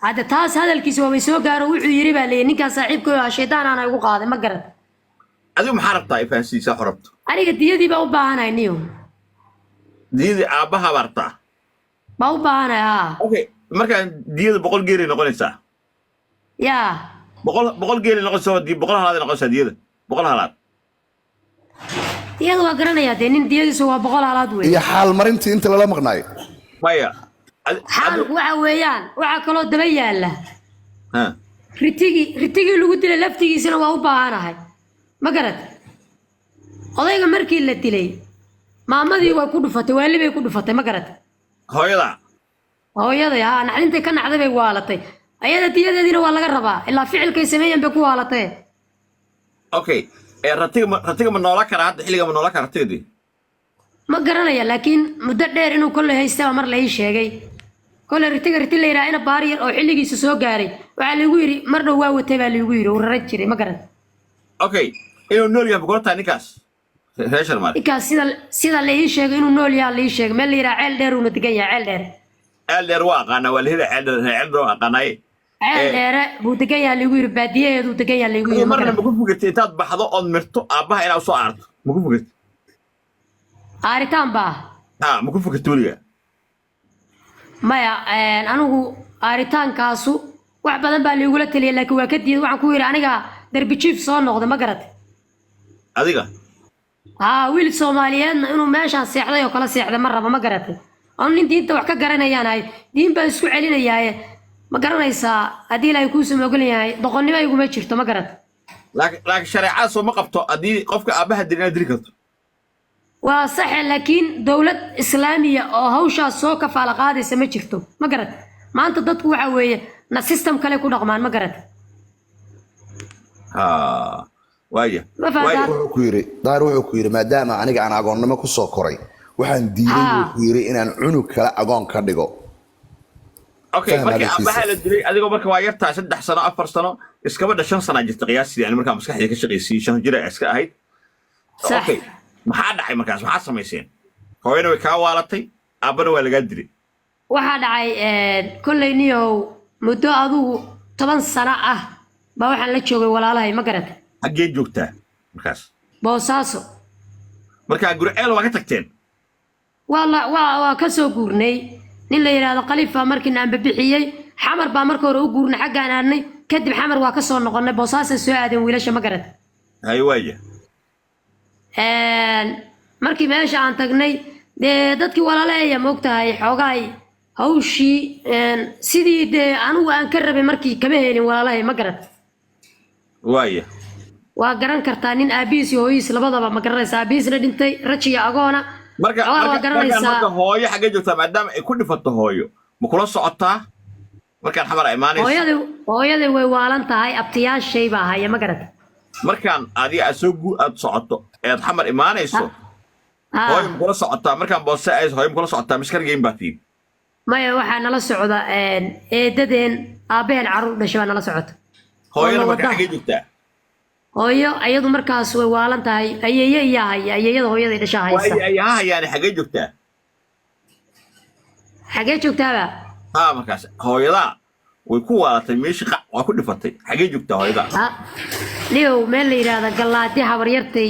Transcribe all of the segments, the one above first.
هذا تاس هذا الكيس هو بيسوق قارو ويري بالي نيكا صاحبك شيطان انا ugu qaaday ma garad adigu maxaa rabtaa ifaansiisa xorabto aniga diyadii baa u baahanahay niyo diyadii aabaha bartaa baa u baahanahay okay markaan diyada 100 geeri noqonaysaa ya 100 geeri noqonaysaa 100 halaad noqonaysaa diyada 100 halaad diyada waa garanaya de nin diyadiisu waa 100 halaad weey iyo xaal marintii inta lala maqnaay maya xaal waxa weeyaan waxa kale oo daba yaala ha ritigi lagu dilay laftigiisana waa u baahanahay ma garad odayga markii la dilay maamadii way ku dhufatay waalibay ku dhufatay ma garad hooyada naxdintay ka nacday bay waalatay ayada diyadeedina waa laga rabaa ilaa ficilkay sameeyeen bay ku waalatay okay ratiga ma noola kara hadda xilliga ma noola kara ratigadii ma garanaya laakiin muddo dheer inuu kolley haystaba mar la ii sheegay kolley riti la yidhaha ina baari yar oo xilligiisa soo gaaray waxaa lagu yidhi mar dhow waa watay baa lagu yidhi uu raran jiray ma garan okay inuu nool yahay bukurtaa ninkaas reeshar maal ninkaas sida la ii sheegay inuu nool yahay la ii sheegay meel la yidhaha ceel dheer uuna degan yahay ceel dheer waa aqaana waa la heli ceel dheer waa aqaanay ceel dheere buu degan yahay lagu yidhi baadiyaheedu degan yahay lagu yidhi marna ma ku fugatay intaad baxdo ood mirto aabaha inaad soo aarto ma ku fugatay aaritaan baa ma ku fugatay weliga maya anigu aaritaankaasu wax badan baa laigula taliyay laakiin waa ka diiday waxaan ku yidhi aniga darbi jiif soo noqday ma garatay adiga wiil soomaaliyeedna inuu meeshaan seexday oo kala seexday ma rabo ma garatay oo nin diinta wax ka garanayaan ahay diin baan isku celinayaaye ma garanaysaa haddii ilaahay kuu samogol yahay doqonnimo iguma jirto ma garatay laakiin shareecada soo ma qabto haddii qofka aabaha dilin inaad dili karto waa saxe laakiin dowlad islaamiya oo hawshaas soo kafaala qaadaysa ma jirto ma garat maanta dadku waxa weeye na system kale ku dhaqmaan ma garat waaya wuxuu ku yiri daar wuxuu ku yiri maadaama aniga aan agoonnimo ku soo koray waxaan diiday ku yiri inaan cunug kala agoon ka dhigo okay markii aabaha la dilay adigoo marka waa yartaa 3 sano 4 sano iskaba dhashan sano jirta qiyaastii yani markaa maskaxdayda ka shaqeysay 5 jir iska ahayd okay maxaa dhacay markaas maxaa samayseen hooyana way kaa waalatay aabana waa lagaa dilay waxaa dhacay kolley niyow muddo adugu 10 sano ah baa waxaan la joogay walaalahay ma garatay xaggee joogtaa markaas boosaaso markaa gurceel waa ka tagteen waa ka soo guurnay nin la yidhaahdo khalifa markiina aan babixiyey xamar baa marka hore u guurnay xaggaan aadnay kadib xamar waa ka soo noqonnay boosaasay soo aadeen wiilasha ma garatay hay waaya markii meesha aan tagnay dee dadkii walaaleeya moogtahay xoogahay hawshii sidii dee anigu aan ka rabay markii kama helin walaalahay ma garat waaya waa garan kartaa nin aabihiis iyo hooyihiis labadaba ma garanaysaa aabihiisna dhintay rajiya agoona marka hooyo xaggee joogtaa maadaama ay ku dhifato hooyo ma kula socotaa markaan xamar imaanayso hooyaday way waalan tahay abtiyaashay baa haya ma garata markaan adiga aad socoto eed xamar imaanayso hooyo ma kula socotaa markaan boose ay hooyo ma kula socotaa miskargeyn baa tiin maya waxaa nala socda eedadeen aabaheen carruur dhashay baa nala socota hooyana markaa xaggee joogtaa hooyo ayadu markaas way waalan tahay ayeeye iyaa haya ayeeyada hooyaday dhashaa haysa ayeeyaha hayaani xaggee joogtaa xaggee joogtaaba markaas hooyadaa way ku waalatay meeshii qac waa ku dhifatay xaggee joogtaa hooyadaa niyow meel la yidhaahda gallaadi habaryartay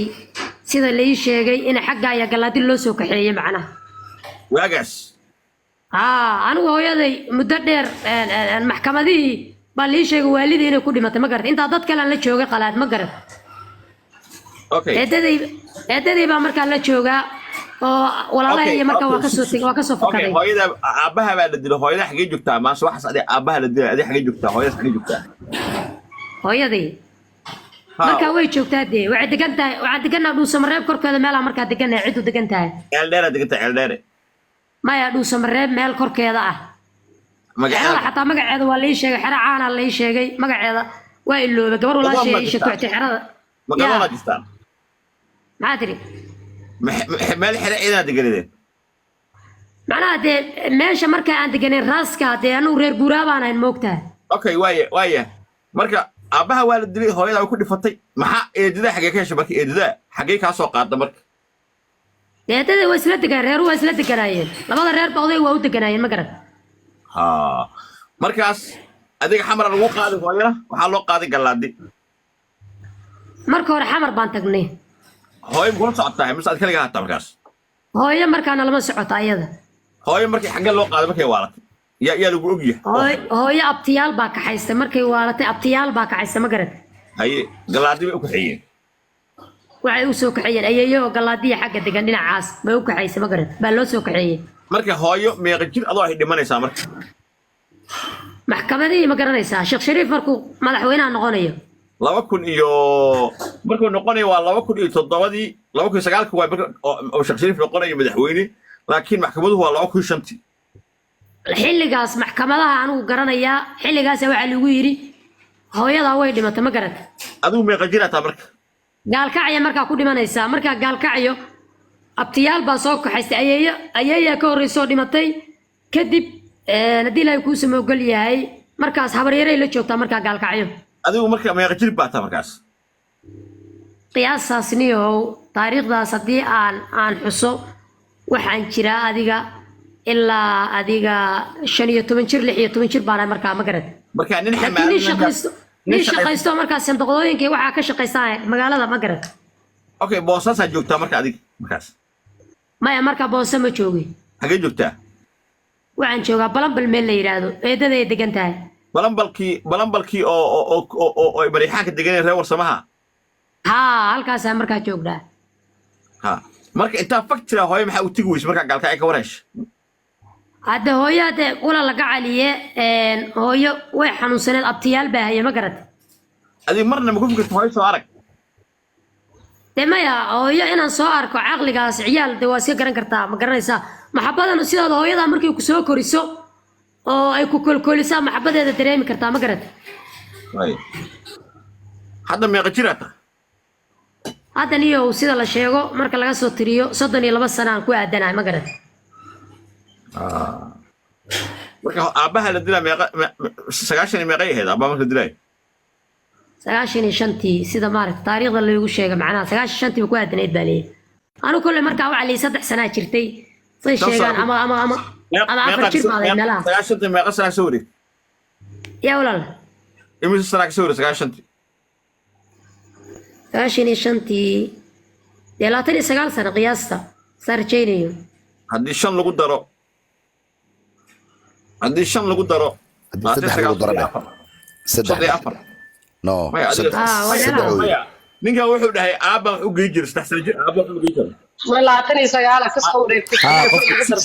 sida la ii sheegay in xagga ayaa gallaadi loo soo kaxeeyey macnaha waagaas anigu hooyaday muddo dheer maxkamadihii baa la ii sheegay waalidii inay ku dhimatay ma garat intaa dad kale aan la joogay qalaad ma garat eedadii baa markaa la joogaa oo walaalahay markaa waa ka soo fakaday hooyada aabaha baa la dilay hooyada xaggee joogtaa maase waxaas adiga aabaha la dilay adiga xaggee joogtaa hooyada xaggee joogtaa hooyadii markaa way joogtaa dee waxay degan tahay waxaan deganaa dhuusamareeb korkeeda meelaa markaa deganahay cidu degan tahay ceeldheera degantahay ceeldheere maya dhuusamareeb meel korkeeda ah xerada xataa magaceeda waa la ii sheegay xero caana la ii sheegay magaceeda waa iloobay gabar walaashay ii sheegtay xerada magaala jirtaan maxaa tiri meel xere ciidan deganadeen macnaha dee meesha marka aan deganayn raaska dee anigu reer guuraa baan ahayn moogtahay okay waaya marka aabaha waa la dilay hooyada way ku dhifatay maxaa eedada xaggee ka heshay marka eedada xaggee kaa soo qaada marka eedada waa isla degaan reeru waa isla deganaayeen labada reer ba oday waa u deganaayeen ma garan markaas adiga xamar lagu qaaday hooyana waxaa loo qaaday galaadi marka hore xamar baan tagnay hooyo ma kula socotaa mise aad kaligaa hataa markaas hooyo markaana lama socota ayada hooyo markii xaggee loo qaaday markay waalatay yaa lagu ogyahay hooyo abtiyaal baa kaxaystay markay waalatay abtiyaal baa kaxaystay ma garat haye galaadi bay u kaxeeyeen waxay u soo kaxeeyeen ayeeyo galaadiya xagga degan dhinacaas bay u kaxaysay ma garat baa loo soo kaxeeyey marka hooyo meeqa jir adoo ay dhimanaysaa marka maxkamadii ma garanaysaa sheekh shariif markuu madaxweynaha noqonayo 2000 iyo markuu noqonayo waa 2007 2009 waa oo sheekh shariif noqonayo madaxweyne laakiin maxkamaduhu waa 2005 xilligaas maxkamadaha anigu garanayaa xilligaas waxa lagu yiri hooyada way dhimatay ma garat adigu meeqa jir ataa marka gaalkacyo markaa ku dhimanaysaa markaa gaalkacyo abtiyaal baa soo kaxaystay ayeeya ka horreysoo dhimatay kadib haddii ilaahay kuu samoogol yahay markaas habaryaray la joogtaa markaa gaalkacyo adigu marka meeqa jir baa taa markaas qiyaasaasniyow taariikhdaas haddii aan xuso waxaan jiraa adiga ilaa adiga 15 jir 16 jir baan markaa ma garat marka nin nin shaqaysto markaa sanduuqdooyinkii waxaa ka shaqaysaa magaalada ma garat okay boosaasaa joogtaa marka adiga markaas maya markaa boose ma joogi xagee joogtaa waxaan joogaa balanbal meel la yidhaahdo eedada ay degan tahay balanbalkii oo marixaanka deganeen reer warsamaha haa halkaasaa markaa joognaa ha marka intaa factory hooyo maxaa u tigi weyse markaa gaalkacyo ka wareesh hadda hooyo hadde ula laga caliye hooyo way xanuunsaneed abtiyaal baa haye ma garat adiga marna ma ku fikirta hooyo soo arag de maya hooyo inaan soo arko caqligaas ciyaal de waa iska garan kartaa ma garanaysaa maxabadan sidaad hooyada markay ku soo koriso oo ay ku kolkolisaa maxabadeeda dareemi kartaa ma garat hadda meeqa jir ataa hadda niyow sida la sheego marka laga soo tiriyo 32 sano aan ku aadanahay ma garat marka aabaha la dilaa meeqa 9 meeqay ahayd aabaha marka dilay 95tii sida maaragtay taariikhda lagu sheegay macnaha 95tii ba ku aadanayd baa leeyahay anu kulli markaa waxa lii 3 sano jirtay say sheegaan ama afar jir baa meelaha 90 meeqa sano soo wareeg yaa walaal imisa sano ka soo wareeg 90 95tii 29 sano qiyaasta sarjeynayo haddii 5 lagu daro no ninka wuxuu dhahay aabba wax u geey jiray 3 sano jir aabba wax u geey jiray والله سجالة كسر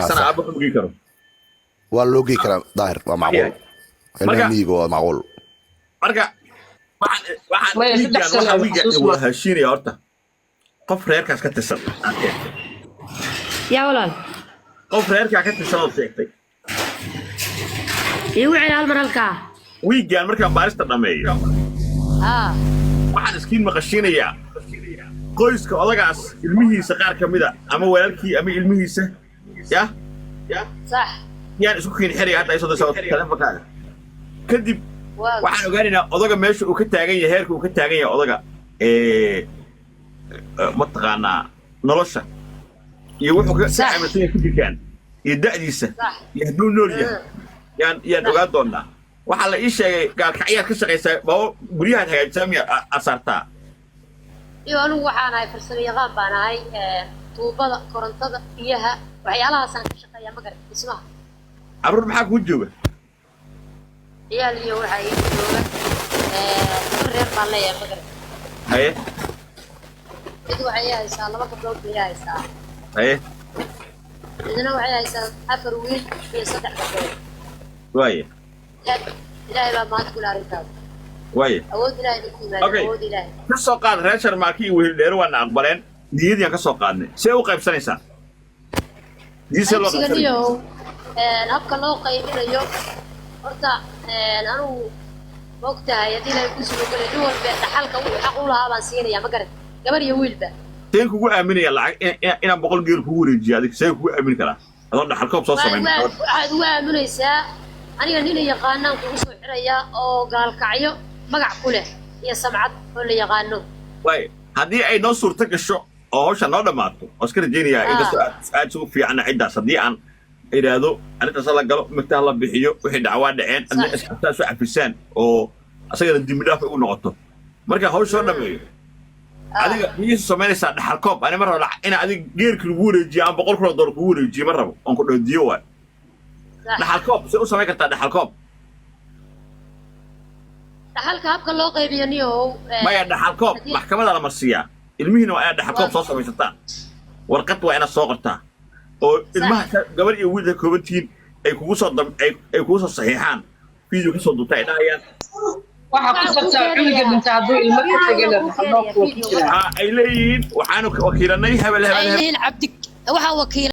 سنة أبو حمقي كرم واللوجي كلام ظاهر ومعقول الميجو معقول أرجع واحد هالشيء يا أرتا قف ريرك عشان تسال يا ولد قف ريرك عشان تسال سيكتي يوعي هالمرالكا ويجي المركب بارست الرمي واحد سكين مقشين يا qoyska odagaas ilmihiisa qaar kamida ama walaalkii ama ilmihiisa ya sax yaan isku keen xiriga hadda ay soo dasho telefonkaaga kadib waxaan ogaanaynaa odaga meesha uu ka taagan yahay heerka uu ka taagan yahay odaga mataqaanaa nolosha iyo wuxuu ka saaxiibsan yahay fikirkan iyo da'diisa iyo hadduu nool yahay yaan ogaan doonaa waxaa la ii sheegay gaalkacyaad ka shaqaysaa guryahaad hagaajisaa miya asaartaa iyo anigu waxaan ahay farsamo yaqaan baan ahay tuubada korontada biyaha waxyaalahaasaan ka shaqeeyaa ma garan dhismaha carruur maxaa kuu jooga ciyaal iyo waxaa ii jooga reer baan leeyahay ma garan haye mid waxay haysaa 2 gabdhood bay haysaa haye idina waxay haysaa 4 wiil iyo 3 gabdhood waaye ilaahay baa maanta kula arrintaada واي أود لا يدخل أود لا كسوق قاد راشر ماكي وهلير وانا أقبلين ديدي أنا كسوق قادني سووا قيب سنة سان دي سلوا قيب الأبقى الله قيبين اليوم أرتا أنا وقتها يدي لا يكون سلوك الدول بحلقة وحقولها بنسينا يا مقرن قبل يويل به تين كوكو أميني يلا إنا بقول غير كوري جادك سين كوكو أمين كلا أظن حلقة بصوص من هو أمين يسا أنا نينا يقانا كوسو حريا أو قال كعيو magac ku leh iyo samcad oo la yaqaano way hadii ay noo suurta gasho oo hawsha noo dhamaato oo iska rajeenaya in aad soo fiicana cidaas hadii aan إيرادو أنا تصل قالوا مكتهلا بحيو وحد عواد عين أن أساس عفسان أو أصير الدمدافع ونقطه مركا هو شو نبي هذا ميس سومالي ساد حركوب أنا مرة لا أنا هذا غير كلبور جي أنا بقول كل دور كلبور جي مرة أنكو ديوا حركوب سو سومالي كتا حركوب dhaxalka habka loo qaybiyaniyo ما يا حركوب محكمة على مرسية المهنة وأنا حركوب صوصة ميستان warqad waa ina soo qortaa oo ilmaha gabar iyo wiilka koobantiin ay kugu soo ay kugu soo saxiixaan video ka soo duubtay ay dhahayaan waxa ku sabta cunuga inta haduu ilmo ka tagana xaloo ku jira ay leeyihiin waxaanu wakiilanay hebel cabdi waxa wakiil